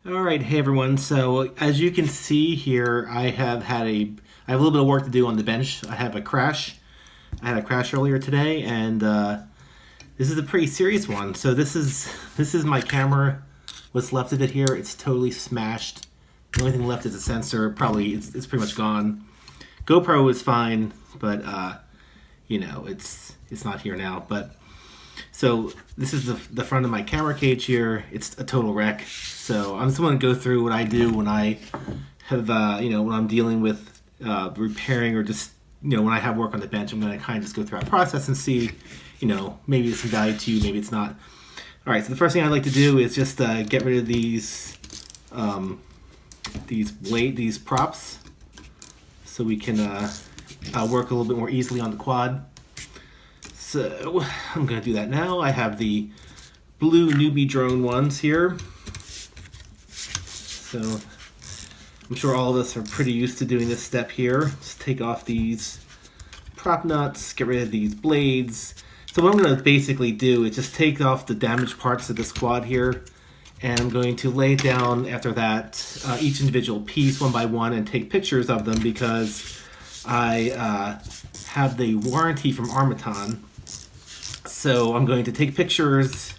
All right, hey everyone. So as you can see here, I have a little bit of work to do on the bench. I have a crash. I had a crash earlier today, and this is a pretty serious one. So this is my camera. What's left of it here? It's totally smashed. The only thing left is a sensor. Probably it's pretty much gone. GoPro is fine, but it's not here now. But so this is the front of my camera cage here. It's a total wreck. So I'm just going to go through what I do when I have, when I'm dealing with repairing or just, when I have work on the bench. I'm going to kind of just go through that process and see, maybe it's some value to you, maybe it's not. All right, so the first thing I'd like to do is just get rid of these props so we can work a little bit more easily on the quad. So I'm going to do that now. I have the blue newbie drone ones here. So I'm sure all of us are pretty used to doing this step here. Just take off these prop nuts, get rid of these blades. So what I'm going to basically do is just take off the damaged parts of this quad here, and I'm going to lay down after that each individual piece one by one and take pictures of them because I have the warranty from Armattan. So I'm going to take pictures,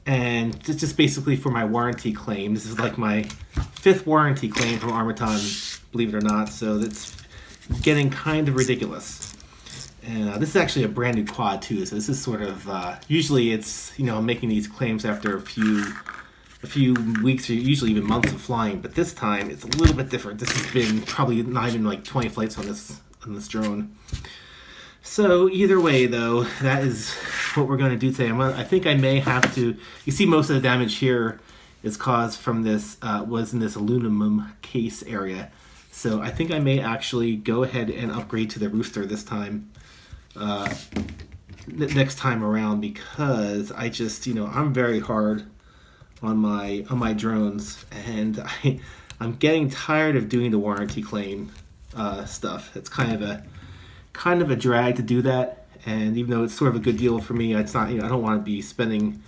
and just basically for my warranty claim. This is like my 5th warranty claim from Armattan, believe it or not. So that's getting kind of ridiculous. And this is actually a brand new quad too. So this is sort of usually it's I'm making these claims after a few weeks or usually even months of flying. But this time it's a little bit different. This has been probably not even like 20 flights on this drone. So either way, though, that is what we're going to do today. I think I may have to. You see, most of the damage here is caused from this was in this aluminum case area. So I think I may actually go ahead and upgrade to the rooster this time, next time around, because I just I'm very hard on my drones, and I'm getting tired of doing the warranty claim stuff. It's kind of a drag to do that, and even though it's sort of a good deal for me, it's not. I don't want to be spending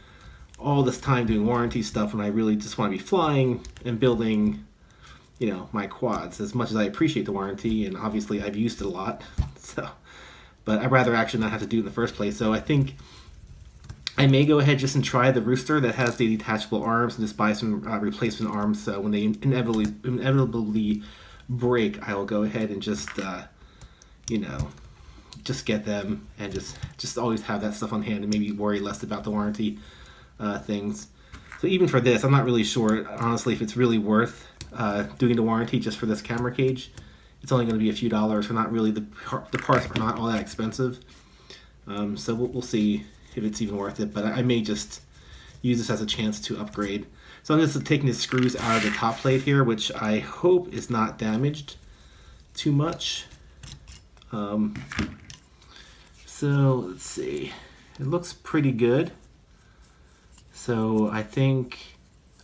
all this time doing warranty stuff when I really just want to be flying and building, my quads. As much as I appreciate the warranty, and obviously I've used it a lot, but I'd rather actually not have to do it in the first place. So I think I may go ahead just and try the rooster that has the detachable arms and just buy some replacement arms. So when they inevitably break, I will go ahead and just just get them and just always have that stuff on hand and maybe worry less about the warranty things. So even for this, I'm not really sure, honestly, if it's really worth doing the warranty just for this camera cage. It's only going to be a few dollars, so not really the parts are not all that expensive. So we'll see if it's even worth it, but I may just use this as a chance to upgrade. So I'm just taking the screws out of the top plate here, which I hope is not damaged too much. So let's see, it looks pretty good. So I think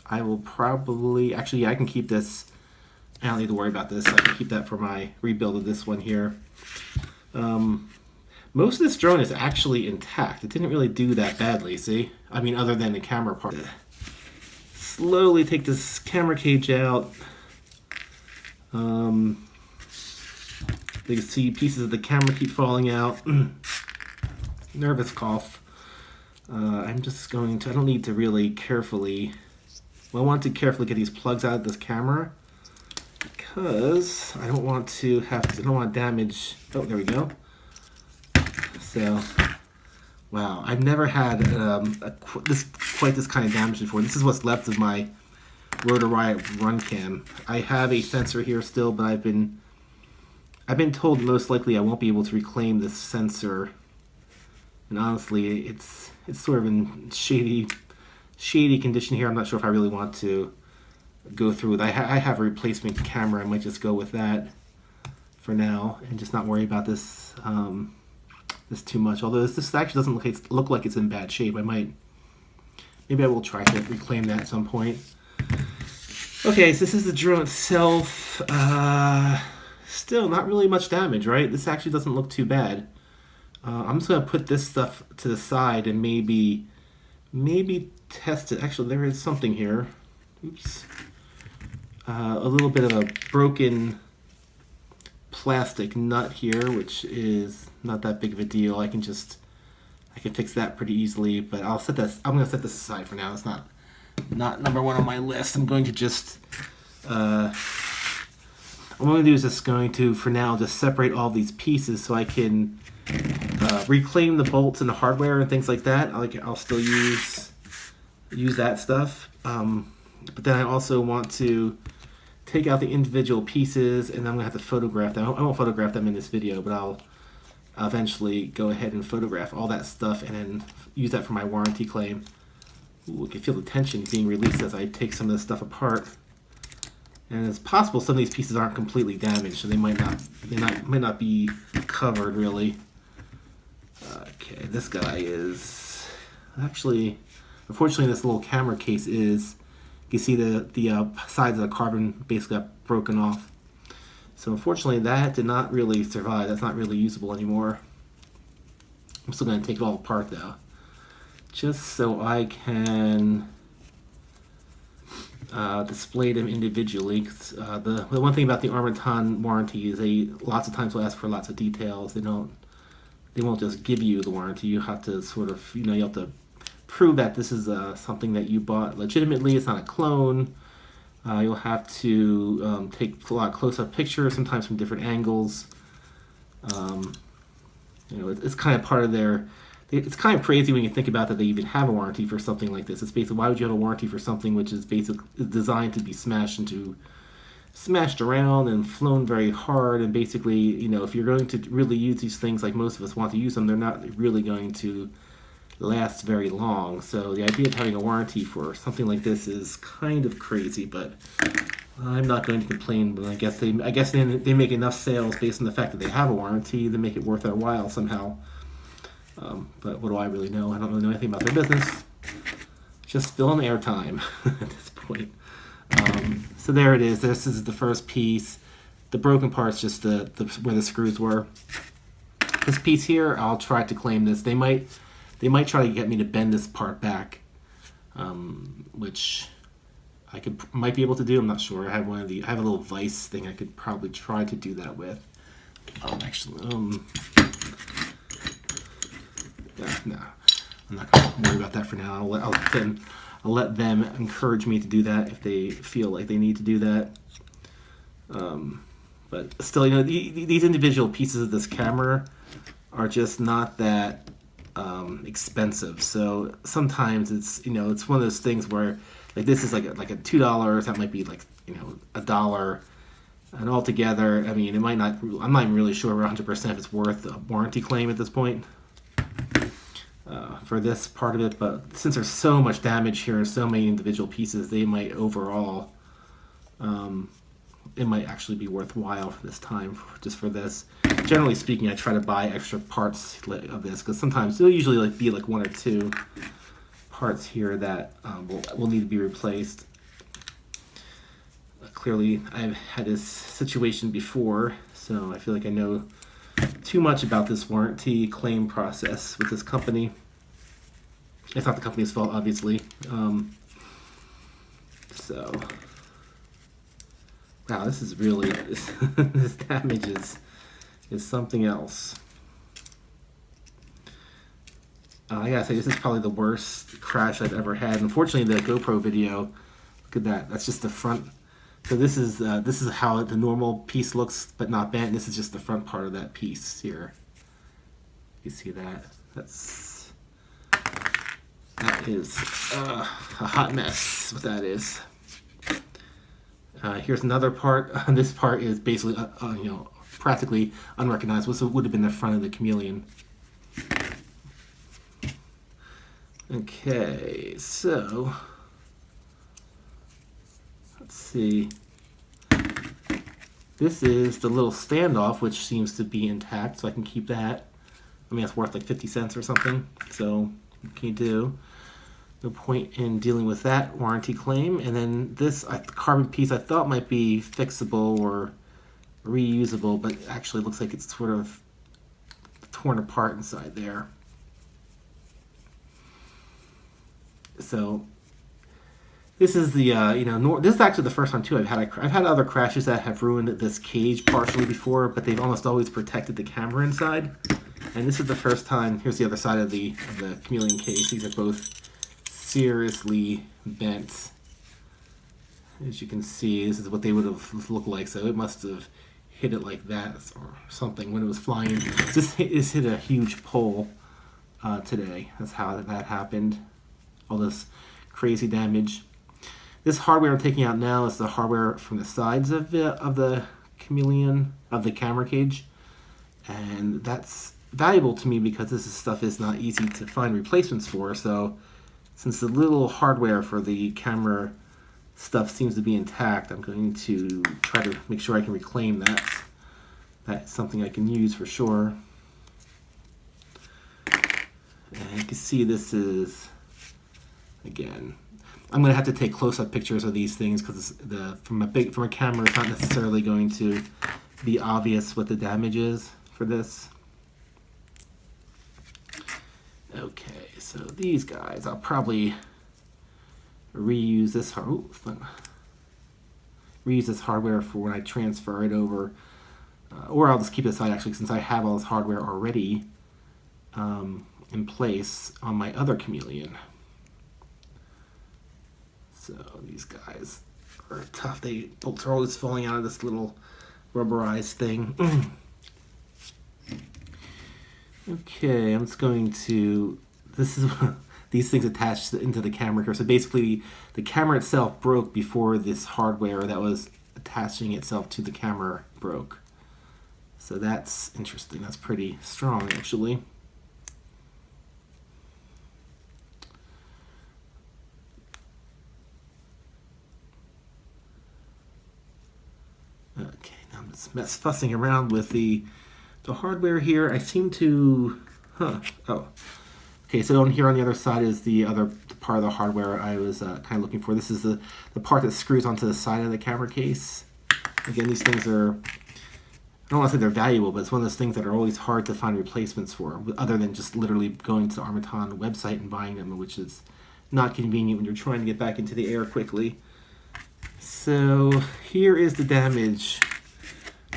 I will probably, actually, I can keep this. I don't need to worry about this. I can keep that for my rebuild of this one here. Most of this drone is actually intact. It didn't really do that badly, see? I mean, other than the camera part. Slowly take this camera cage out. You can see pieces of the camera keep falling out. Nervous cough. I'm just going to, I don't need to really carefully, well, I want to carefully get these plugs out of this camera because I don't want to damage, oh, there we go. So, wow, I've never had quite this kind of damage before. This is what's left of my Rotor Riot run cam. I have a sensor here still, but I've been told most likely I won't be able to reclaim this sensor, and honestly, it's sort of in shady condition here. I'm not sure if I really want to go through it. I have a replacement camera. I might just go with that for now and just not worry about this this too much. Although this actually doesn't look like it's in bad shape. Maybe I will try to reclaim that at some point. Okay, so this is the drone itself. Still not really much damage, right? This actually doesn't look too bad. I'm just gonna put this stuff to the side and maybe test it. Actually, there is something here. Oops. a little bit of a broken plastic nut here, which is not that big of a deal. I can fix that pretty easily, but I'm going to set this aside for now. It's not number one on my list. I'm going to just, what I'm going to do is just going to, for now, just separate all these pieces so I can reclaim the bolts and the hardware and things like that. I'll still use that stuff. But then I also want to take out the individual pieces, and I'm going to have to photograph them. I won't photograph them in this video, but I'll eventually go ahead and photograph all that stuff and then use that for my warranty claim. Ooh, I can feel the tension being released as I take some of this stuff apart. And it's possible some of these pieces aren't completely damaged, so they might not be covered really. Okay, this guy is actually, unfortunately, this little camera case is. You can see the sides of the carbon basically got broken off. So unfortunately, that did not really survive. That's not really usable anymore. I'm still going to take it all apart though, just so I can display them individually. The one thing about the Armattan warranty is they lots of times will ask for lots of details. They won't just give you the warranty. You have to sort of, you have to prove that this is something that you bought legitimately. It's not a clone. You'll have to take a lot of close-up pictures, sometimes from different angles. It's kind of part of their. It's kind of crazy when you think about that they even have a warranty for something like this. It's basically, why would you have a warranty for something which is basically designed to be smashed around and flown very hard, and basically, if you're going to really use these things like most of us want to use them, they're not really going to last very long. So the idea of having a warranty for something like this is kind of crazy, but I'm not going to complain. But I guess they make enough sales based on the fact that they have a warranty to make it worth their while somehow. But what do I really know? I don't really know anything about their business. Just filling airtime at this point. So there it is. This is the first piece. The broken part's just where the screws were. This piece here, I'll try to claim this. They might try to get me to bend this part back, which I might be able to do. I'm not sure. I have a little vise thing I could probably try to do that with. No, I'm not going to worry about that for now. I'll let them encourage me to do that if they feel like they need to do that. But still, these individual pieces of this camera are just not that expensive. So sometimes it's it's one of those things where this is like a $2. That might be $1. And altogether, I mean, it might not. I'm not even really sure 100% if it's worth a warranty claim at this point. For this part of it, but since there's so much damage here and so many individual pieces, they might overall, it might actually be worthwhile for this time, just for this. Generally speaking, I try to buy extra parts of this because sometimes it'll usually be one or two parts here that will need to be replaced. Clearly, I've had this situation before, so I feel like I know too much about this warranty claim process with this company. It's not the company's fault, obviously. So, wow, this is really this damage is something else. I gotta say, this is probably the worst crash I've ever had. Unfortunately, the GoPro video, look at that. That's just the front. So this is how the normal piece looks, but not bent. This is just the front part of that piece here. You see that? That is a hot mess. What that is. Here's another part. This part is basically practically unrecognizable. So it would have been the front of the Chameleon. Okay, so let's see. This is the little standoff, which seems to be intact, so I can keep that. I mean, it's worth like 50 cents or something, so what can you do? No point in dealing with that warranty claim. And then this carbon piece I thought might be fixable or reusable, but actually looks like it's sort of torn apart inside there. This is the this is actually the first time too I've had other crashes that have ruined this cage partially before, but they've almost always protected the camera inside. And this is the first time. Here's the other side of the chameleon case. These are both seriously bent. As you can see, this is what they would have looked like. So it must have hit it like that or something when it was flying. This hit a huge pole today. That's how that happened. All this crazy damage. This hardware I'm taking out now is the hardware from the sides of the chameleon, of the camera cage, and that's valuable to me because this stuff is not easy to find replacements for. So since the little hardware for the camera stuff seems to be intact, I'm going to try to make sure I can reclaim that. That's something I can use for sure. And you can see this is, again, I'm going to have to take close-up pictures of these things because from a camera it's not necessarily going to be obvious what the damage is for this. Okay, so these guys, I'll probably reuse this hardware for when I transfer it over, or I'll just keep it aside actually since I have all this hardware already in place on my other chameleon. So these guys are tough. Bolts are always falling out of this little rubberized thing. Okay, I'm just going to, this is these things attached into the camera here. So basically the camera itself broke before this hardware that was attaching itself to the camera broke. So that's interesting. That's pretty strong actually. Okay, now I'm just fussing around with the hardware here. I seem to, okay, so on here on the other side is the other part of the hardware I was kind of looking for. This is the part that screws onto the side of the camera case. Again, these things are, I don't want to say they're valuable, but it's one of those things that are always hard to find replacements for, other than just literally going to the Armattan website and buying them, which is not convenient when you're trying to get back into the air quickly. So here is the damage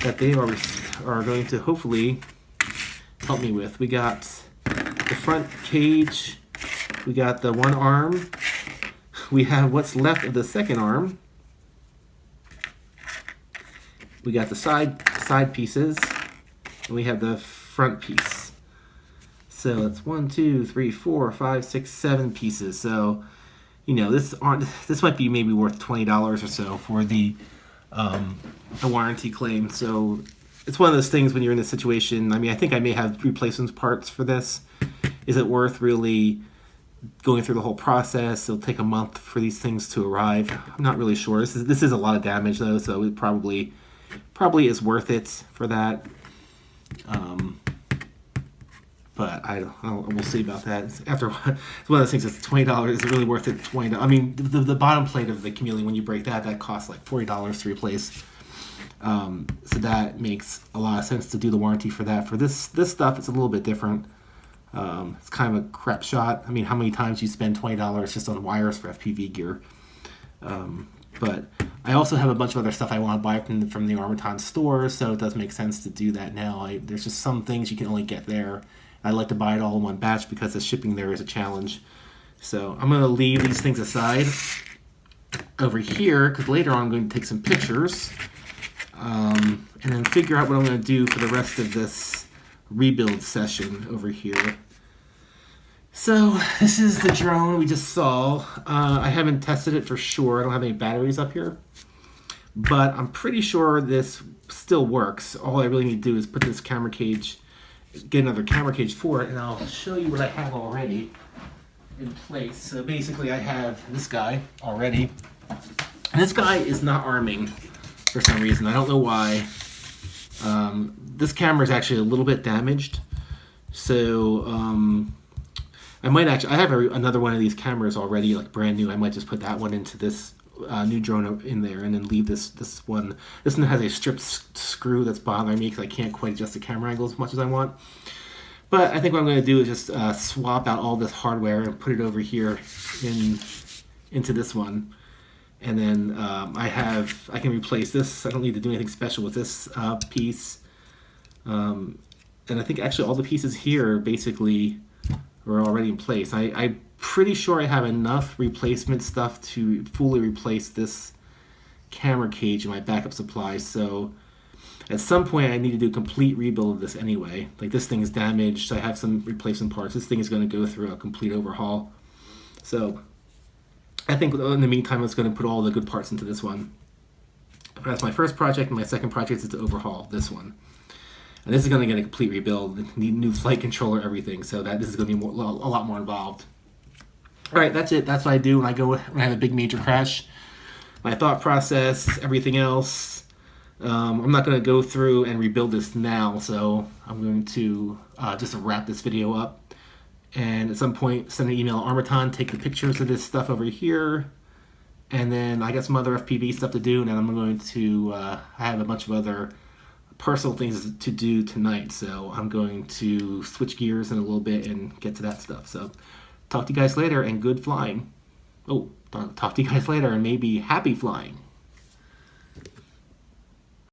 that they are going to hopefully help me with. We got the front cage, we got the one arm, we have what's left of the second arm, we got the side pieces, and we have the front piece. So it's 1, 2, 3, 4, 5, 6, 7 pieces. So this might be maybe worth $20 or so for the warranty claim. So it's one of those things when you're in this situation. I mean, I think I may have replacement parts for this. Is it worth really going through the whole process? It'll take a month for these things to arrive. I'm not really sure. This is a lot of damage though, so it probably is worth it for that. But we'll see about that. It's one of those things that's $20. Is it really worth it? $20. I mean, the bottom plate of the chameleon, when you break that costs like $40 to replace. So that makes a lot of sense to do the warranty for that. For this stuff, it's a little bit different. It's kind of a crap shot. I mean, how many times you spend $20 just on wires for FPV gear? But I also have a bunch of other stuff I want to buy from the Armattan store, so it does make sense to do that now. There's just some things you can only get there. I like to buy it all in one batch because the shipping there is a challenge. So I'm going to leave these things aside over here because later on I'm going to take some pictures and then figure out what I'm going to do for the rest of this rebuild session over here. So this is the drone we just saw. I haven't tested it for sure. I don't have any batteries up here, but I'm pretty sure this still works. All I really need to do is put this camera cage, get another camera cage for it, and I'll show you what I have already in place. So basically I have this guy already, and this guy is not arming for some reason. I don't know why. This camera is actually a little bit damaged, so I have another one of these cameras already, like brand new. I might just put that one into this new drone in there and then leave this one. This one has a stripped screw that's bothering me because I can't quite adjust the camera angle as much as I want. But I think what I'm going to do is just swap out all this hardware and put it over here into this one. And then I can replace this. I don't need to do anything special with this piece. And I think actually all the pieces here basically are already in place. I'm pretty sure I have enough replacement stuff to fully replace this camera cage in my backup supplies. So at some point I need to do a complete rebuild of this anyway. Like, this thing is damaged. I have some replacement parts. This thing is going to go through a complete overhaul. So I think in the meantime, it's going to put all the good parts into this one. But that's my first project, and my second project is to overhaul this one. And this is going to get a complete rebuild. Need new flight controller, everything. So this is going to be a lot more involved. All right, that's it. That's what I do when I have a big major crash. My thought process, everything else. I'm not going to go through and rebuild this now, so I'm going to just wrap this video up. And at some point, send an email to Armattan, take the pictures of this stuff over here. And then I got some other FPV stuff to do, and then I'm going to have a bunch of other personal things to do tonight. So I'm going to switch gears in a little bit and get to that stuff. So talk to you guys later, and good flying. Oh, talk to you guys later, and maybe happy flying.